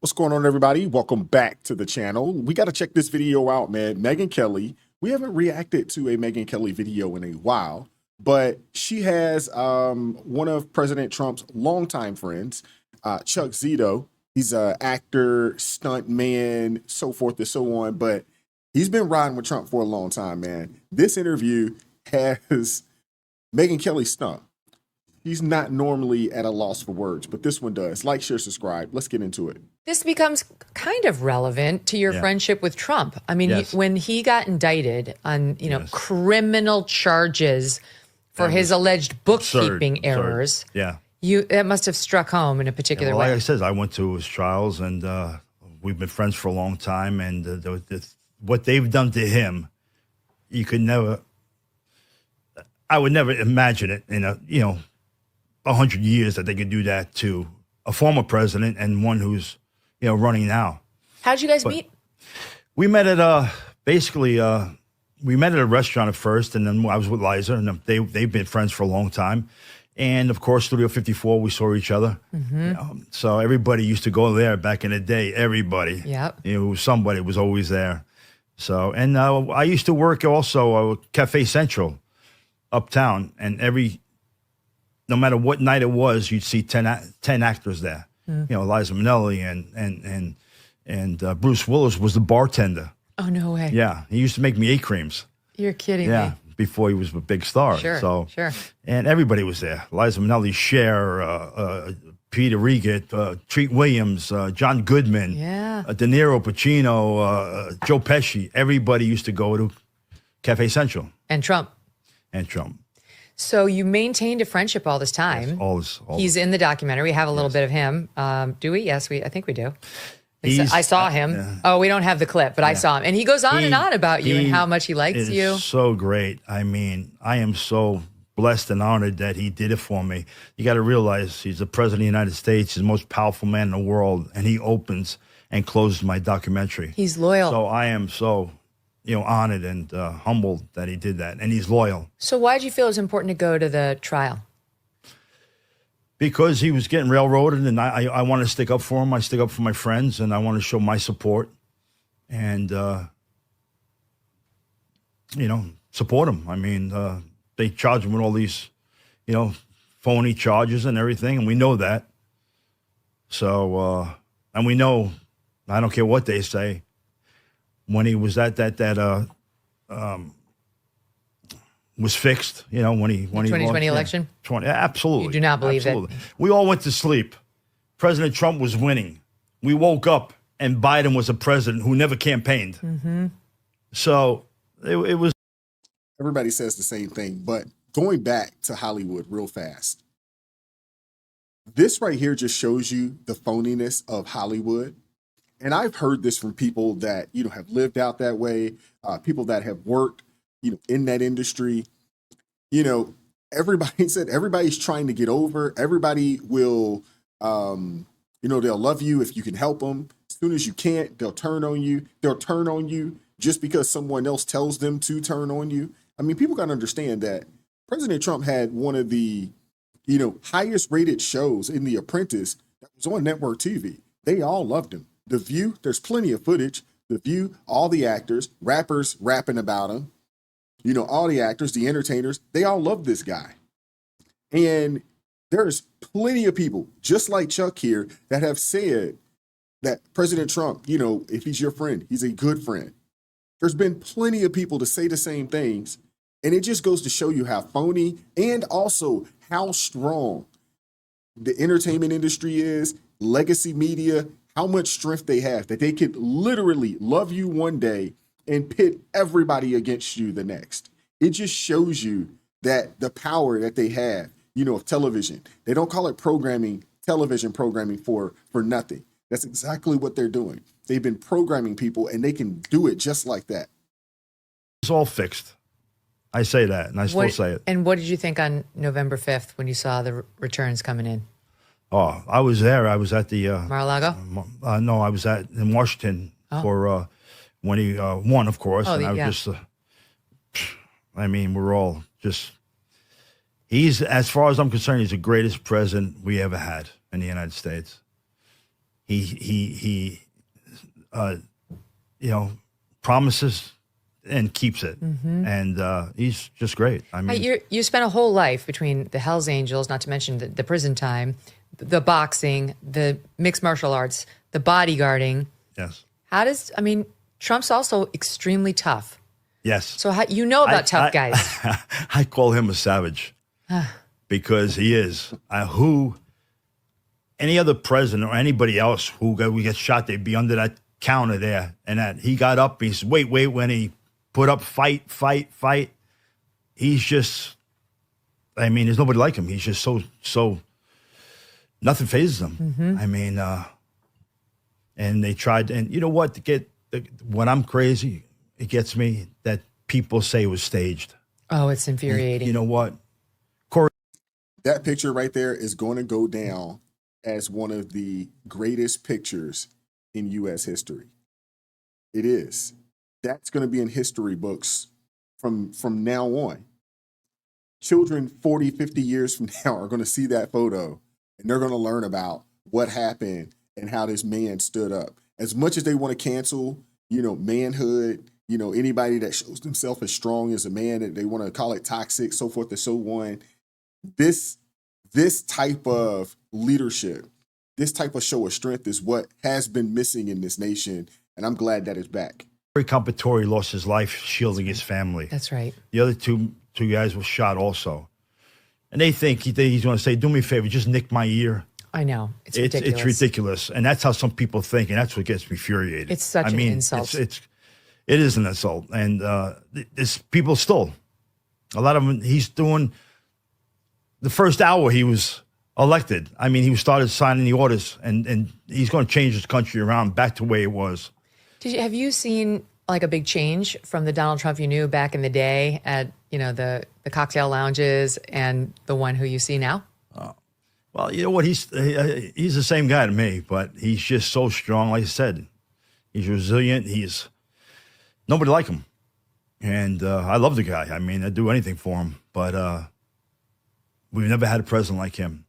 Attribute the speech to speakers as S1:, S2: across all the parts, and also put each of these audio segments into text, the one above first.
S1: What's going on, everybody? Welcome back to the channel. We got to check this video out, man. Megyn Kelly. We haven't reacted to a Megyn Kelly video in a while, but she has one of President Trump's longtime friends, Chuck Zito. He's an actor, stunt man, so forth and so on, but he's been riding with Trump for a long time, man. This interview has Megyn Kelly stumped. He's not normally at a loss for words, but this one does. Like, share, subscribe. Let's get into it.
S2: This becomes kind of relevant to your friendship with Trump. I mean, when he got indicted on, criminal charges for his alleged bookkeeping errors, that must have struck home in a particular way.
S3: Like I said, I went to his trials, and we've been friends for a long time. And what they've done to him, you could never. I would never imagine it in 100 years that they could do that to a former president and one who's, running now.
S2: How'd you guys meet?
S3: We met at we met at a restaurant at first, and then I was with Liza, and they've been friends for a long time. And of course, Studio 54, we saw each other. So everybody used to go there back in the day. Everybody, somebody was always there. So, and I used to work also at Cafe Central uptown, and no matter what night it was, you'd see 10 actors there. Liza Minnelli and Bruce Willis was the bartender.
S2: Oh, no way.
S3: Yeah, he used to make me 8 creams.
S2: You're kidding me.
S3: Yeah, before he was a big star.
S2: Sure.
S3: And everybody was there. Liza Minnelli, Cher, Peter Riegert, Treat Williams, John Goodman, De Niro, Pacino, Joe Pesci. Everybody used to go to Cafe Central.
S2: And Trump.
S3: So
S2: you maintained a friendship all this time.
S3: Yes, all
S2: He's in the documentary. We have a little bit of him. Do we? Yes, I think we do. I saw him. Oh, we don't have the clip, but I saw him. And he goes on and on about you and how much he likes you.
S3: So great. I mean, I am so blessed and honored that he did it for me. You got to realize he's the president of the United States. He's the most powerful man in the world. And he opens and closes my documentary.
S2: He's loyal.
S3: So I am so honored and humbled that he did that. And he's loyal.
S2: So why did you feel it was important to go to the trial?
S3: Because he was getting railroaded, and I want to stick up for him. I stick up for my friends, and I want to show my support and, support him. I mean, they charge him with all these, phony charges and everything, and we know that. So, and we know, I don't care what they say, when he was at was fixed, when he
S2: 2020 election?
S3: Absolutely.
S2: You do not believe that?
S3: We all went to sleep. President Trump was winning. We woke up and Biden was a president who never campaigned. So it was.
S1: Everybody says the same thing, but going back to Hollywood real fast. This right here just shows you the phoniness of Hollywood. And I've heard this from people that, have lived out that way, people that have worked, in that industry. Everybody said everybody's trying to get over. Everybody will, they'll love you if you can help them. As soon as you can't, they'll turn on you. They'll turn on you just because someone else tells them to turn on you. I mean, people got to understand that President Trump had one of the, highest rated shows in The Apprentice that was on network TV. They all loved him. The View, there's plenty of footage. The View, all the actors, rappers rapping about him. All the actors, the entertainers, they all love this guy. And there's plenty of people, just like Chuck here, that have said that President Trump, if he's your friend, he's a good friend. There's been plenty of people to say the same things. And it just goes to show you how phony and also how strong the entertainment industry is, legacy media, how much strength they have, that they could literally love you one day and pit everybody against you the next. It just shows you that the power that they have, of television. They don't call it television programming for nothing. That's exactly what they're doing. They've been programming people and they can do it just like that.
S3: It's all fixed. I say that, and I still say it.
S2: And what did you think on November 5th when you saw the returns coming in?
S3: Oh, I was there. I was at the
S2: Mar-a-Lago?
S3: No, I was in Washington for when he won, of course. And I was just, we're all just, as far as I'm concerned, he's the greatest president we ever had in the United States. he promises and keeps it. And he's just great. I mean,
S2: you spent a whole life between the Hells Angels, not to mention the prison time, the boxing, the mixed martial arts, the bodyguarding.
S3: Yes.
S2: Trump's also extremely tough.
S3: Yes.
S2: So about tough guys.
S3: I call him a savage because he is. Any other president or anybody else who gets shot, they'd be under that counter there. And that he got up, he said, wait, when he put up fight. He's just, there's nobody like him. He's just so, nothing phases him. And they tried, and you know what, when I'm crazy, it gets me that people say it was staged.
S2: Oh, it's infuriating.
S3: And you know what?
S1: That picture right there is going to go down as one of the greatest pictures in U.S. history. It is. That's going to be in history books from now on. Children 40, 50 years from now are going to see that photo, and they're going to learn about what happened and how this man stood up. As much as they want to cancel, manhood, anybody that shows themselves as strong as a man, that they want to call it toxic, so forth and so on. This type of leadership, this type of show of strength is what has been missing in this nation, and I'm glad that it's back.
S3: Corey Compatore lost his life shielding his family.
S2: That's right.
S3: The other two guys were shot also. And they think he's going to say, do me a favor, just nick my ear.
S2: I know. It's ridiculous.
S3: It's ridiculous. And that's how some people think, and that's what gets me infuriated.
S2: It's such an insult.
S3: It is an insult. And there's people still, a lot of them, he's doing, the first hour he was elected, he started signing the orders, and he's going to change this country around back to the way it was.
S2: Have you seen like a big change from the Donald Trump you knew back in the day at, the cocktail lounges and the one who you see now?
S3: Well, you know what? He's the same guy to me, but he's just so strong. Like I said, he's resilient. Nobody like him. And I love the guy. I'd do anything for him. But we've never had a president like him.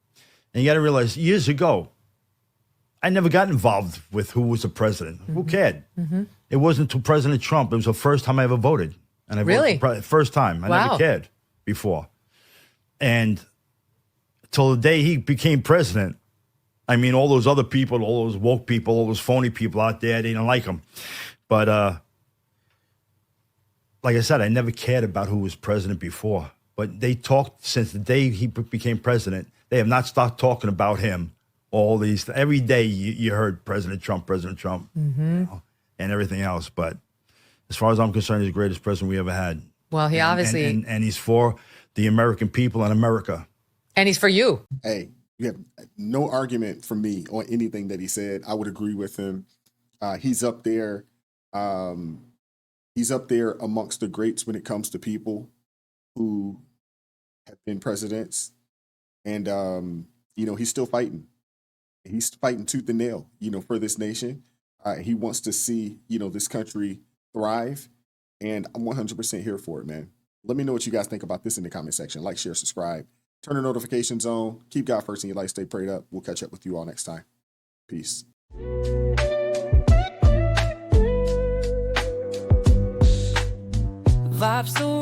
S3: And you got to realize, years ago, I never got involved with who was the president. Mm-hmm. Who cared? Mm-hmm. It wasn't until President Trump. It was the first time I ever voted. And I
S2: really?
S3: Voted first time. I never cared before. And till the day he became president, all those other people, all those woke people, all those phony people out there, they didn't like him. But like I said, I never cared about who was president before. But they talked since the day he became president. They have not stopped talking about him. Every day you heard President Trump, mm-hmm. And everything else. But as far as I'm concerned, he's the greatest president we ever had.
S2: Well, he obviously...
S3: And he's for the American people and America. And
S2: he's for you.
S1: Hey, you have no argument from me on anything that he said. I would agree with him. He's up there. He's up there amongst the greats when it comes to people who have been presidents. And, he's still fighting. He's fighting tooth and nail, for this nation. He wants to see, this country thrive. And I'm 100% here for it, man. Let me know what you guys think about this in the comment section. Like, share, subscribe. Turn the notifications on. Keep God first in your life. Stay prayed up. We'll catch up with you all next time. Peace.
S4: Vibes so